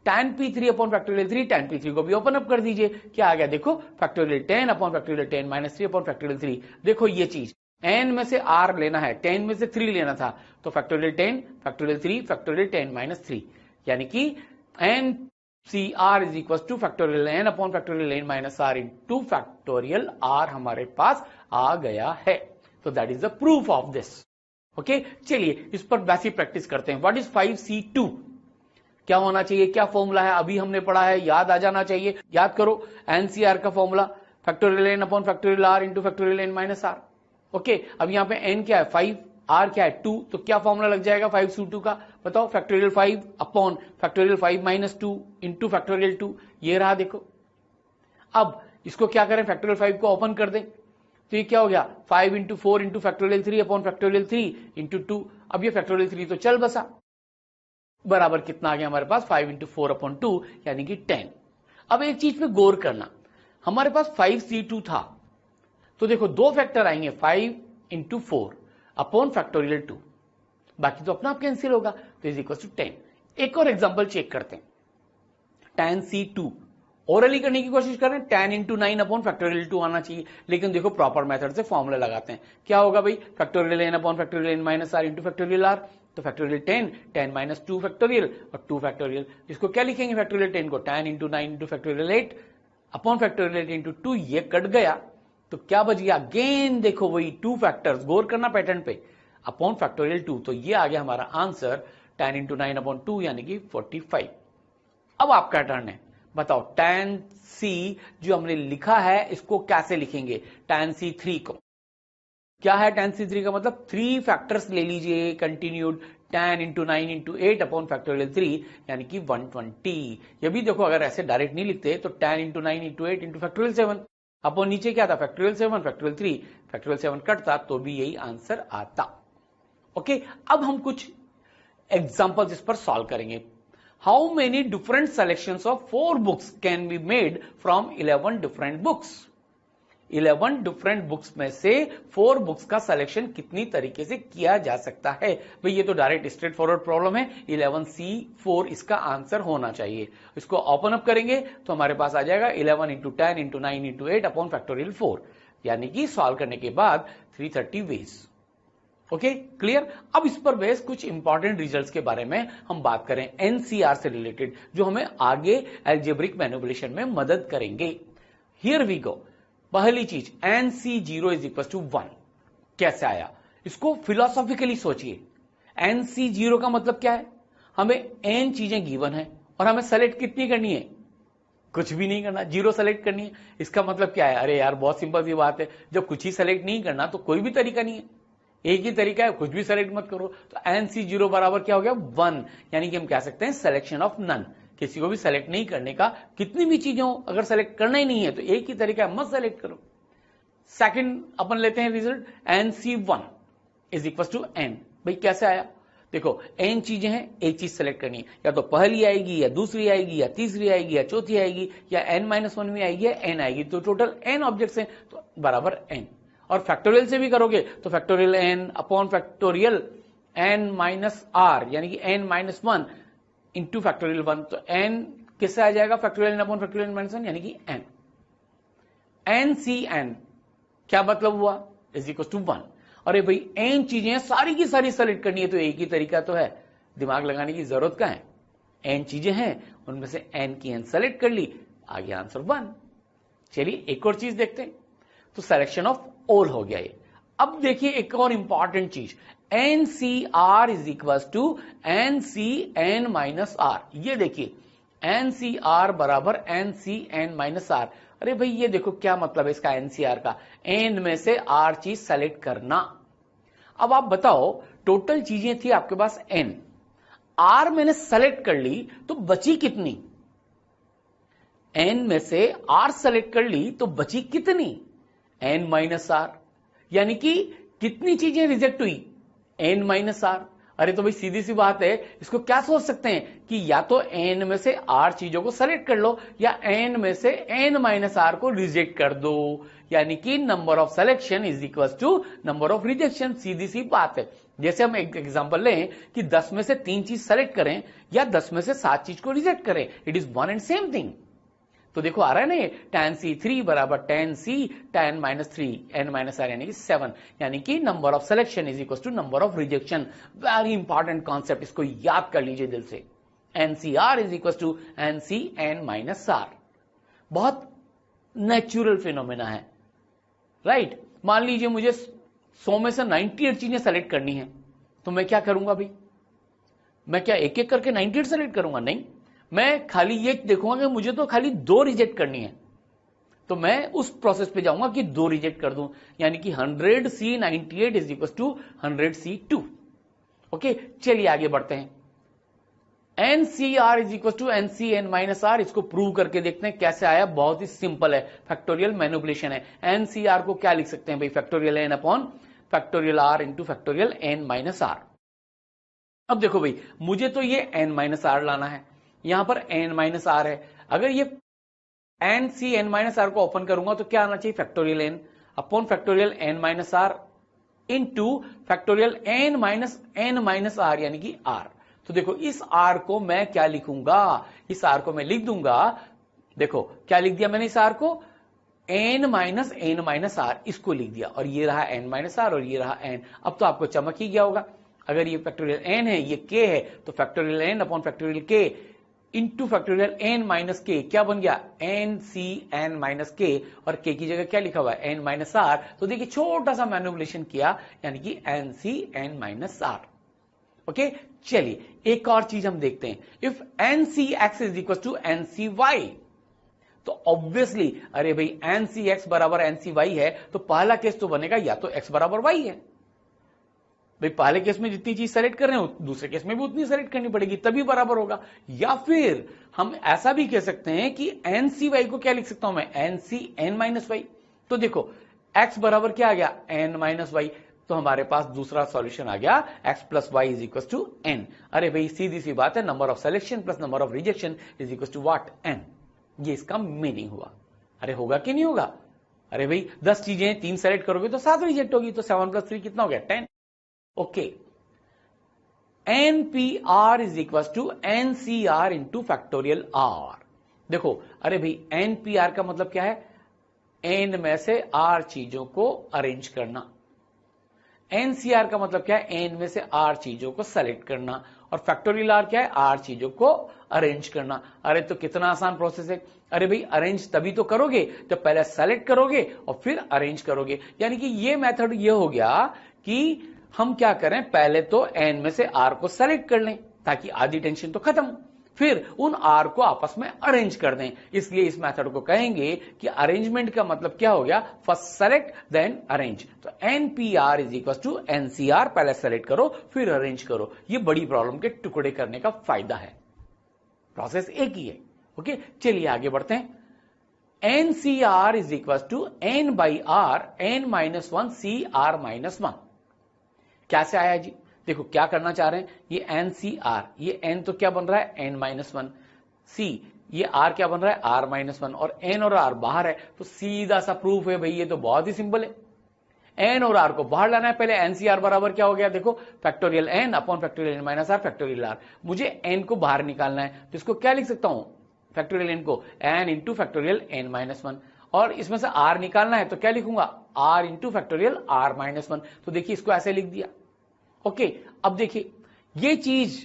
10p3 upon factorial 3, 10p3 को भी ओपन अप कर दीजिए, क्या आ गया देखो, factorial 10 upon factorial 10 minus 3 upon factorial 3। देखो ये चीज n में से r लेना है, 10 में से 3 लेना था, तो फैक्टोरियल 10 फैक्टोरियल 3 फैक्टोरियल 10 माइनस 3, यानी कि NCR is equal to factorial n upon factorial n minus r into factorial r हमारे पास आ गया है। तो that is the proof of this. Okay, चलिए इस पर बेसिक प्रैक्टिस करते हैं। व्हाट इज 5C2, क्या होना चाहिए, क्या फॉर्मूला है, अभी हमने पढ़ा है, याद आ जाना चाहिए। याद करो, NCR का formula factorial n upon factorial r into factorial n minus r। Okay, अब यहां पे n क्या है 5, r क्या है 2, तो क्या फॉर्मूला लग जाएगा 5C2 का, बताओ, factorial 5 upon factorial 5 minus 2 into factorial 2। ये रहा देखो। अब इसको क्या करें, फैक्टोरियल 5 को ओपन कर दें, तो ये क्या हो गया 5 into 4 into factorial 3 upon factorial 3 into 2। अब ये फैक्टोरियल 3 तो चल बसा, बराबर कितना आ गया हमारे पास 5 इंटू 4 अपॉन 2 यानी कि 10। अब एक चीज पे गौर करना, हमारे पास 5C2 था, तो देखो 2 फैक्टर आएंगे 5 इंटू 4 अपॉन फैक्टोरियल 2, बाकी तो अपना आप कैंसिल होगा, तो इज इक्वल टू 10। एक और एग्जांपल चेक करते हैं, tan C2 ओरली करने की कोशिश करें, tan इंटू 9 अपॉन फैक्टोरियल 2 आना चाहिए, लेकिन देखो प्रॉपर मेथड से फॉर्मूला लगाते हैं। क्या होगा भाई, factorial n upon factorial n minus r into factorial r, तो फैक्टोरियल 10 10 माइनस 2 फैक्टोरियल और 2 फैक्टोरियल। इसको क्या लिखेंगे, फैक्टोरियल 10 को tan into 9 into factorial 8 upon factorial 8 into 2, ये कट गया, तो क्या बच गया, अगेन देखो वही 2 फैक्टर्स, गौर करना पैटर्न पे, अपॉन फैक्टोरियल 2। तो ये आ गया हमारा आंसर tan इंटू 9 अपॉन 2 यानी कि 45। अब आपका टर्न है, बताओ tan C जो हमने लिखा है इसको कैसे लिखेंगे, tan C3 को। क्या है tan C3 का मतलब, 3 फैक्टर्स ले लीजिए continued, tan into 9 into 8 upon factorial 3 यानी कि 120। ये भी देखो अगर ऐसे डायरेक्ट नहीं लिखते तो tan into 9 into 8 into factorial 7 upon नीचे क्या था फैक्टोरियल 7 फैक्टोरियल 3 फैक्टोरियल 7 कटता तो भी यही आंसर आता। ओके, अब हम कुछ एग्जांपल्स इस पर सॉल्व करेंगे। How many different selections of 4 books can be made from 11 different books. 11 different books में से 4 बुक्स का सिलेक्शन कितनी तरीके से किया जा सकता है। भाई ये तो डायरेक्ट स्ट्रेट फॉरवर्ड प्रॉब्लम है, 11C4 इसका आंसर होना चाहिए। इसको ओपन अप करेंगे तो हमारे पास आ जाएगा 11 into 10 into 9 into 8 upon factorial 4, यानी कि सॉल्व करने के बाद 330 वेज। Okay clear. अब इस पर बेस कुछ इंपॉर्टेंट रिजल्ट्स के बारे में हम बात करें एनसीआर से रिलेटेड, जो हमें आगे अलजेब्रिक मैनिपुलेशन में मदद करेंगे। Here we go. पहली चीज NC0 इज इक्वल टू 1 कैसे आया, इसको फिलोसॉफिकली सोचिए। NC0 का मतलब क्या है, हमें n चीजें गिवन है और हमें सेलेक्ट कितनी करनी है, कुछ भी नहीं करना, 0 सेलेक्ट करनी है। इसका मतलब क्या है, अरे यार बहुत सिंपल सी बात है, जब कुछ ही सेलेक्ट नहीं करना तो कोई भी तरीका नहीं है, एक ही तरीका है, कुछ भी सेलेक्ट मत करो। तो NC0 बराबर क्या हो गया 1, यानी कि हम कह सकते हैं सिलेक्शन ऑफ नन, किसी को भी सेलेक्ट नहीं करने का। कितनी भी चीजें हो, अगर सेलेक्ट करना ही नहीं है तो एक ही तरीका है, मत सेलेक्ट करो। सेकंड अपन लेते हैं result NC1 is equal to n। भाई कैसे आया, देखो n चीजें हैं, एक चीज सेलेक्ट करनी है, या तो पहली आएगी या दूसरी आएगी या तीसरी आएगी या चौथी आएगी या n-1 में आएगी या n आएगी, तो टोटल n ऑब्जेक्ट्स हैं तो बराबर n। और फैक्टोरियल से भी करोगे तो factorial n upon factorial n minus r, यानी कि n-1 इंटू फैक्टोरियल 1, तो n किससे आ जाएगा, factorial n upon factorial n-1, यानी कि n। NCN क्या मतलब हुआ, इज इक्वल टू 1। अरे भाई n चीजें सारी की सारी सेलेक्ट करनी है तो एक ही तरीका तो है, दिमाग लगाने की जरूरत का है। n चीजें हैं, उनमें से n की n सेलेक्ट कर ली, आ गया आंसर 1। चलिए एक और चीज देखते हैं, तो सिलेक्शन ऑफ ऑल हो गया ये। अब देखिए एक और इंपॉर्टेंट चीज, NCR is equal to NCN minus R। ये देखिए NCR बराबर NCN माइनस R। अरे भाई ये देखो क्या मतलब है इसका NCR का, n में से R चीज सेलेक्ट करना। अब आप बताओ टोटल चीजें थी आपके पास n, R मैंने सेलेक्ट कर ली तो बची कितनी, n में से R सेलेक्ट कर ली तो बची कितनी, n माइनस R, यानी कि कितनी चीजें रिजेक्ट हुई, n माइनस R। अरे तो भाई सीधी सी बात है, इसको क्या सोच सकते हैं कि या तो n में से R चीजों को सेलेक्ट कर लो या n में से n माइनस R को रिजेक्ट कर दो, यानी कि number of selection is equal to number of rejection. सीधी सी बात है। जैसे हम एक एग्जांपल लें कि 10 में से 3 चीज सेलेक्ट करें या 10 में से 7 चीज को रिजेक्ट करें, it is one and same thing. तो देखो आ रहा है ना ये tan C3 बराबर tan C tan minus 3 n minus r, यानी कि 7, यानी कि number of selection is equal to number of rejection. Very important concept, इसको याद कर लीजिए दिल से। NCR is equal to NCN minus r, बहुत नेचुरल फिनोमेना है, राइट। मान लीजिए मुझे 100 में से 98 चीजें सेलेक्ट करनी है, तो मैं क्या करूंगा भाई, मैं क्या एक एक करके 98 सेलेक्ट करूंगा, नहीं, मैं खाली ये देखूंगा कि मुझे तो खाली 2 रिजेक्ट करनी है, तो मैं उस प्रोसेस पे जाऊंगा कि 2 रिजेक्ट कर दूं, यानी कि 100C98 is equal to 100C2। Okay चलिए आगे बढ़ते हैं। NCR is equal to NCN minus R, इसको प्रूव करके देखते हैं कैसे आया। बहुत ही सिंपल है, फैक्टोरियल मैनिपुलेशन है। NCR को क्या लिख सकते हैं भाई, factorial n upon factorial R into factorial n minus R। अब देखो भाई मुझे तो ये n माइनस R लाना है, यहां पर n माइनस R है। अगर ये NCN माइनस R को ओपन करूंगा तो क्या आना चाहिए, factorial n upon factorial n minus R into factorial n minus R, यानी कि R। तो देखो इस R को मैं क्या लिखूंगा, इस R को मैं लिख दूंगा, देखो क्या लिख दिया मैंने इस R को, n माइनस R, इसको लिख दिया, और ये रहा n माइनस R और ये रहा n। अब तो आपको चमक ही गया होगा, अगर ये फैक्टोरियल n है ये k है, तो factorial n upon factorial k into factorial n minus k क्या बन गया, NCN माइनस k, और k की जगह क्या लिखा हुआ है, n माइनस R। तो देखिए छोटा सा मैनिपुलेशन किया, यानी कि NCN माइनस R। ओके चलिए एक और चीज हम देखते हैं, if NCX is equal to NCY, तो ऑब्वियसली अरे भाई NCX बराबर NCY है, तो पहला केस तो बनेगा या तो x बराबर y है, भाई पहले केस में जितनी चीज सेलेक्ट कर रहे हो दूसरे केस में भी उतनी सेलेक्ट करनी पड़ेगी, तभी बराबर होगा। या फिर हम ऐसा भी कह सकते हैं कि NCY को क्या लिख सकता हूं मैं, NCN माइनस y। तो देखो x बराबर क्या आ गया, n माइनस y, तो हमारे पास दूसरा सॉल्यूशन आ गया x plus y is equal to n. अरे भाई सीधी सी बात है, number of selection plus number of rejection is equal to what, n. ये इसका मीनिंग हुआ। अरे होगा कि नहीं होगा? अरे भाई 10 चीजें 3 सेलेक्ट करोगे तो 7 रिजेक्ट होगी, तो 7 प्लस 3 कितना हो गया, 10। Okay, NPR is equal to NCR into factorial R। देखो, अरे भाई NPR का मतलब क्या है, n में से r चीजों को अरेंज करना। NCR का मतलब क्या है, n में से r चीजों को सेलेक्ट करना। और फैक्टोरियल R क्या है, r चीजों को अरेंज करना। अरे तो कितना आसान प्रोसेस है। अरे भाई अरेंज तभी तो करोगे जब पहले सेलेक्ट करोगे और फिर अरेंज करोगे। यानी कि ये मेथड ये हो गया कि हम क्या करें, पहले तो n में से r को सेलेक्ट कर लें ताकि आधी टेंशन तो खत्म, फिर उन r को आपस में अरेंज कर दें। इसलिए इस मेथड को कहेंगे कि अरेंजमेंट का मतलब क्या हो गया, फर्स्ट सेलेक्ट देन अरेंज। तो NPR is equal to NCR, पहले सेलेक्ट करो फिर अरेंज करो। ये बड़ी प्रॉब्लम के टुकड़े करने का फायदा है, प्रोसेस एक ही है। ओके, चलिए आगे बढ़ते हैं। NCR is equal to N by R N minus 1 CR minus 1। कैसे आया जी? देखो क्या करना चाह रहे हैं, ये NCR, ये N तो क्या बन रहा है, N माइनस 1, C ये R क्या बन रहा है, R माइनस 1, और N और R बाहर है, तो सीधा सा प्रूफ है भाई, ये तो बहुत ही सिंपल है। N और R को बाहर लाना है। पहले NCR बराबर क्या हो गया, देखो factorial N upon factorial N minus R factorial R। मुझे N को बाहर निकालना है, तो इसको क्या लिख सकता हूं, फैक्टोरियल N को N into factorial N minus 1, और इसमें से R निकालना है तो क्या लिखूंगा, R into factorial R minus 1। तो देखिए इसको ऐसे लिख दिया। ओके, अब देखिए ये चीज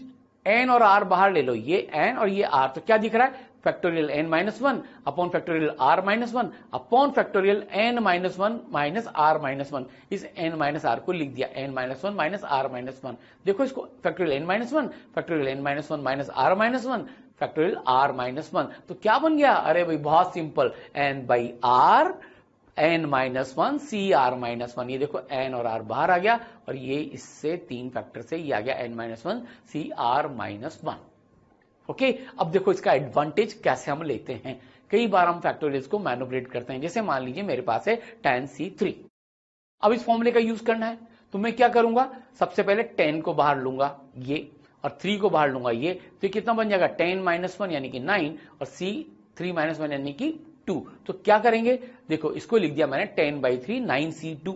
n और r बाहर ले लो, ये n और ये r, तो क्या दिख रहा है, factorial n minus 1 upon factorial r minus 1 upon factorial n minus 1 minus r minus 1। इस n माइनस r को लिख दिया n minus 1 minus r minus 1। देखो इसको, factorial n minus 1 factorial n minus 1 minus r minus 1 factorial r minus 1। तो क्या बन गया, अरे भाई बहुत simple, n by r n minus 1 CR minus 1। ये देखो n और r बाहर आ गया, और ये इससे 3 फैक्टर से ये आ गया n minus 1 CR minus 1। Okay, अब देखो इसका एडवांटेज कैसे हम लेते हैं। कई बार हम फैक्टोरियल्स को मैनिपुलेट करते हैं। जैसे मान लीजिए मेरे पास है tan C3, अब इस फॉर्मूले का यूज करना है, तो मैं क्या करूंगा, सबसे पहले 10 को बाहर लूंगा ये, और 3 को बाहर लूंगा ये, तो ये कितना बन जाएगा 10 माइनस 1 यानी कि 9, और C3 माइनस 1 यानी कि 2। तो क्या करेंगे, देखो इसको लिख दिया मैंने 10 बाई 3 9C2।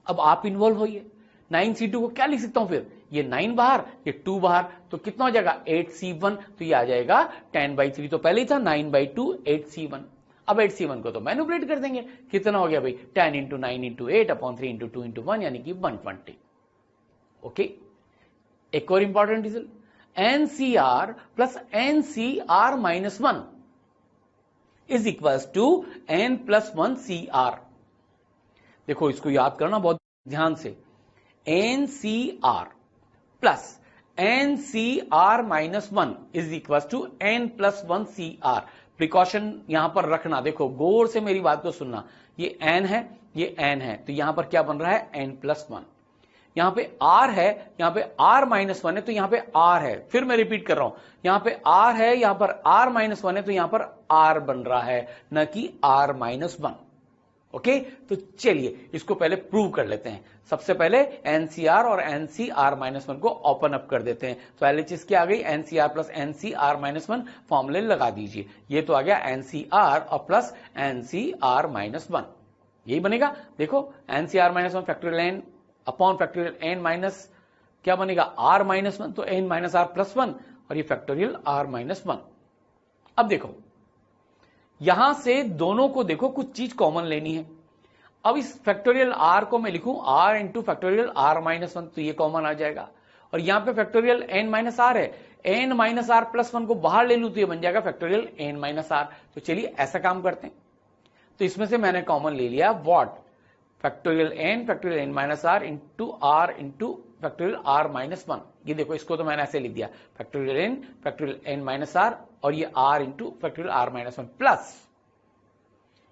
अब आप इन्वॉल्व होइए, 9C2 को क्या लिख सकता हूं, फिर ये 9 बाहर ये 2 बाहर, तो कितना हो जाएगा 8C1। तो ये आ जाएगा 10 बाई 3 तो पहले ही था, 9 बाई 2 8C1। अब 8C1 को तो मैनिपुलेट कर देंगे, कितना हो गया भाई 10 into 9 into 8 upon 3 into 2 into 1 यानी कि 120। ओके, एक और important result, NCR plus NCR minus 1 is equal to N plus 1 CR। देखो इसको याद करना बहुत ध्यान से, NCR plus NCR minus 1 is equal to N plus 1 CR। Precaution यहां पर रखना, देखो गौर से मेरी बात को सुनना, ये N है ये N है, तो यहां पर क्या बन रहा है N प्लस 1। यहां पे R है, यहां पे R माइनस 1 है, तो यहां पे R है। फिर मैं रिपीट कर रहा हूं, यहां पे R है, यहां पर R माइनस 1 है, तो यहां पर R बन रहा है, न कि R माइनस 1। ओके, तो चलिए इसको पहले प्रूव कर लेते हैं। सबसे पहले NCR और NCR माइनस 1 को ओपन अप कर देते हैं। तो पहले चीज क्या आ गई, NCR प्लस NCR माइनस 1 फॉर्मूले लगा दीजिए। ये तो आ गया NCR और प्लस NCR माइनस 1, यही बनेगा। देखो NCR minus 1 factorial n upon factorial n minus क्या बनेगा r माइनस 1, तो n माइनस r प्लस 1, और ये फैक्टोरियल r माइनस 1। अब देखो यहां से दोनों को देखो कुछ चीज कॉमन लेनी है। अब इस फैक्टोरियल r को मैं लिखूं r into factorial r minus 1, तो ये कॉमन आ जाएगा। और यहां पे फैक्टोरियल n माइनस r है, n माइनस r प्लस 1 को बाहर ले लूं तो ये बन जाएगा फैक्टोरियल n माइनस r। तो चलिए ऐसा काम करते हैं, तो इसमें से मैंने कॉमन ले लिया what, factorial n minus r into factorial r minus 1। ये देखो इसको तो मैंने ऐसे लिख दिया, फैक्टोरियल n माइनस r और ये r into factorial r minus 1 plus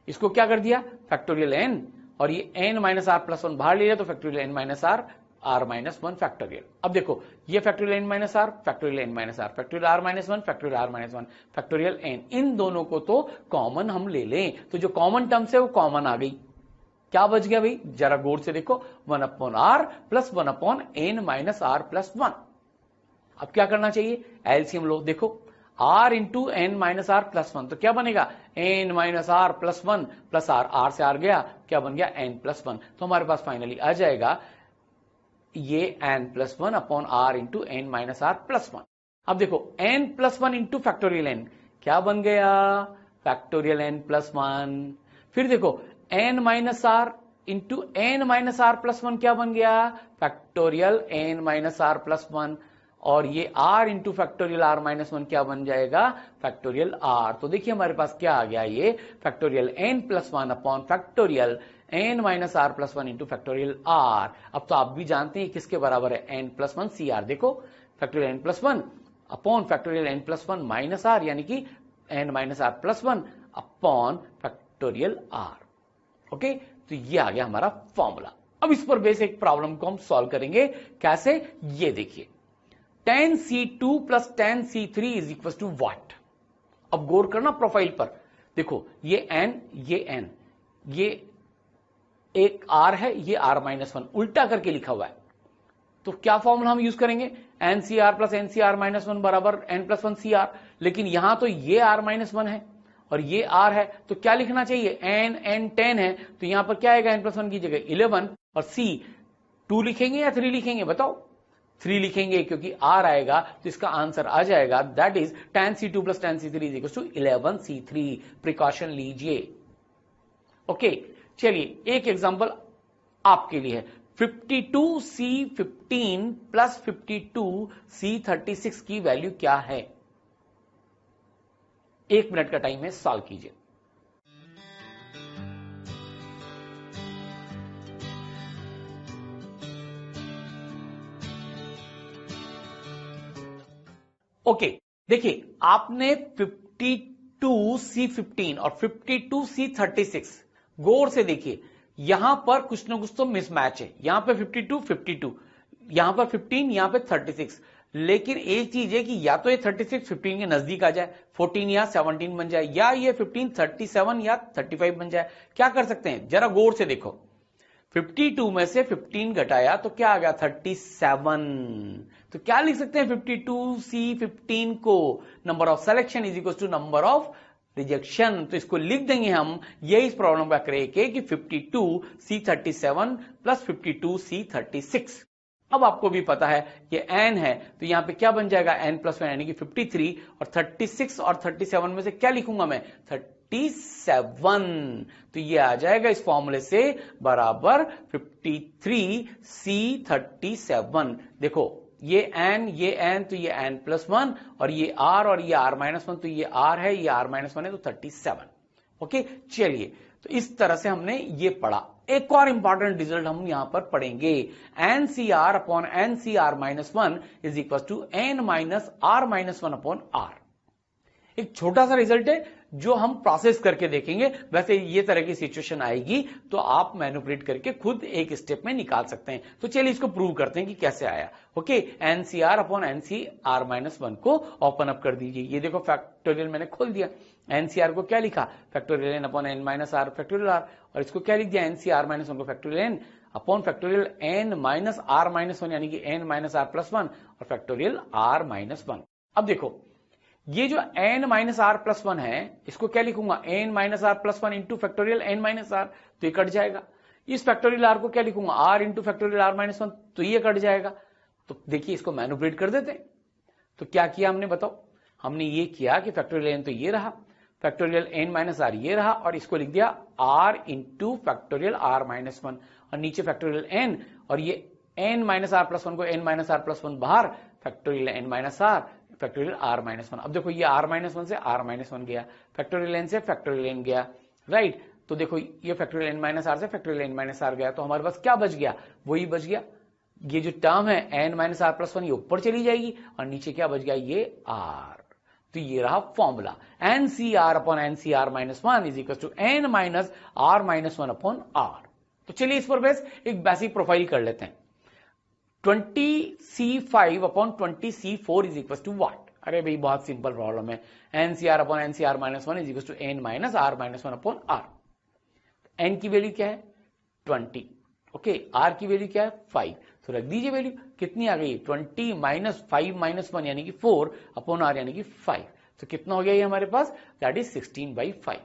इसको क्या कर दिया फैक्टोरियल n, और ये n माइनस r प्लस 1 बाहर ले लिया, तो factorial n minus r minus 1 factorial. अब देखो ये factorial n minus r factorial n minus r factorial r minus 1 factorial r minus 1 factorial n, इन दोनों को तो कॉमन हम ले लें, तो जो कॉमन टर्म्स है वो कॉमन आ गई। क्या बच गया भाई, जरा गौर से देखो, 1/r plus 1/n minus are plus 1। अब क्या करना चाहिए, एलसीएम लो, देखो r into N minus are plus 1, तो क्या बनेगा n minus are plus 1 plus r से r गया, क्या बन गया n प्लस 1। तो हमारे पास फाइनली आ जाएगा ये n plus 1 upon r into N minus are plus 1। अब देखो n plus 1 into factorial n क्या बन गया, फैक्टोरियल n प्लस 1। फिर देखो n minus r into N minus are plus 1 क्या बन गया, factorial n minus are plus 1। और ये r into factorial r minus 1 क्या बन जाएगा, फैक्टोरियल r। तो देखिए हमारे पास क्या आ गया, ये factorial n plus 1 upon factorial n minus are plus 1 into factorial r। अब तो आप भी जानते हैं किसके बराबर है, n प्लस 1 सी आर। देखो factorial n plus 1 upon factorial n plus 1 minus r, यानी कि n minus are plus 1 upon factorial r। Okay, तो ये आ गया हमारा फॉर्मूला। अब इस पर बेस एक प्रॉब्लम को हम सॉल्व करेंगे, कैसे, ये देखिए, tan C2 plus tan C3 is equal to what. अब गौर करना प्रोफाइल पर, देखो ये n, ये एक r है, ये r माइनस 1 उल्टा करके लिखा हुआ है। तो क्या फॉर्मूला हम यूज करेंगे, NCR प्लस NCR माइनस 1 बराबर n प्लस 1 CR। लेकिन यहां तो ये r माइनस 1 है और ये r है, तो क्या लिखना चाहिए, n 10 है, तो यहां पर क्या आएगा, n प्लस 1 की जगह 11, और C 2 लिखेंगे या 3 लिखेंगे, बताओ, 3 लिखेंगे क्योंकि r आएगा, तो इसका आंसर आ जाएगा, that is tan C2 plus tan C3 is equal to 11 C3। Precaution लीजिए। ओके, चलिए एक एग्जांपल आपके लिए है, 52C15 प्लस 52C36 की वैल्यू क्या है। 1 मिनट का टाइम है, सॉल्व कीजिए। ओके, देखिए आपने 52C15 और 52C36 गौर से देखिए, यहां पर कुछ ना कुछ तो मिसमैच है, यहां पे 52 यहां पर 15, यहां पे 36। लेकिन एक चीज है कि या तो ये 36 15 के नजदीक आ जाए, 14 या 17 बन जाए, या ये 15 37 या 35 बन जाए। क्या कर सकते हैं, जरा गौर से देखो, 52 में से 15 घटाया तो क्या आ गया, 37। तो क्या लिख सकते हैं 52C15 को, number of selection is equal to number of rejection. तो इसको लिख देंगे हम, ये इस प्रॉब्लम का करेंगे कि 52C37 प्लस 52C36। अब आपको भी पता है ये n है, तो यहां पे क्या बन जाएगा, n प्लस 1 यानी कि 53, और 36 और 37 में से क्या लिखूंगा मैं, 37। तो ये आ जाएगा इस फॉर्मूले से बराबर 53C37। देखो ये n, तो ये n प्लस 1, और ये r माइनस 1, तो ये r है, ये r माइनस 1 है, तो 37। ओके, चलिए, तो इस तरह से हमने ये पढ़ा। एक और इंपॉर्टेंट रिजल्ट हम यहां पर पढ़ेंगे, NCR upon NCR minus 1 is equal to n minus r minus 1 upon r। एक छोटा सा रिजल्ट है जो हम प्रोसेस करके देखेंगे। वैसे ये तरह की सिचुएशन आएगी तो आप मैनिपुलेट करके खुद एक स्टेप में निकाल सकते हैं। तो चलिए इसको प्रूव करते हैं कि कैसे आया। Okay, NCR upon NCR minus 1 को ओपन अप कर दीजिए। ये देखो फैक्टोरियल मैंने खोल दिया। NCR को क्या लिखा, factorial n upon n minus r factorial r, और इसको क्या लिख दिया, NCR माइनस 1 को factorial n upon factorial n minus r minus 1 यानी कि n माइनस r प्लस 1 और फैक्टोरियल r माइनस 1। अब देखो ये जो n माइनस आर प्लस 1 है, इसको क्या लिखूंगा, n minus are plus 1 into factorial n minus r, तो ये कट जाएगा। इस फैक्टोरियल r को क्या लिखूंगा, r into factorial r minus 1, तो ये कट जाएगा। तो देखिए इसको मैनिपुलेट कर देते हैं। तो क्या किया हमने, बताओ, हमने ये किया कि फैक्टोरियल n तो ये रहा, फैक्टोरियल n माइनस आर ये रहा, और इसको लिख दिया r into factorial r minus 1, और नीचे फैक्टोरियल n, और ये n माइनस आर प्लस 1 को n माइनस आर प्लस 1 बाहर, factorial n minus are factorial r minus 1। अब देखो ये r माइनस 1 से r माइनस 1 गया, फैक्टोरियल n से फैक्टोरियल n गया, राइट। तो देखो ये फैक्टोरियल n माइनस आर से फैक्टोरियल n माइनस आर गया, तो हमारे पास क्या बच गया, वही बच गया। ये जो टर्म है n माइनस आर प्लस 1 ये ऊपर चली जाएगी, और नीचे क्या बच गया, ये r। तो ये रहा formula, NCR upon NCR minus 1 is equal to n minus r minus 1 upon r। तो चलिए इस पर बेस एक बेसिक प्रोफाइल कर लेते हैं। 20C5 upon 20C4 is equal to what. अरे भाई बहुत सिंपल प्रॉब्लम है, NCR upon NCR minus 1 is equal to n minus r minus 1 upon r। n की वैल्यू क्या है, 20। ओके, आर की वैल्यू क्या है 5, तो रख दीजिए वैल्यू कितनी आ गई 20 माइनस 5 माइनस 1 यानी कि 4 अपॉन आर यानी कि 5, तो कितना हो गया ये हमारे पास, दैट इज 16/5।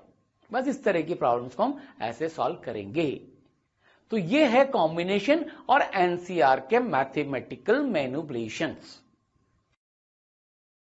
बस इस तरह की प्रॉब्लम्स को हम ऐसे सॉल्व करेंगे। तो ये है कॉम्बिनेशन और एनसीआर के मैथमेटिकल मैनिपुलेशंस।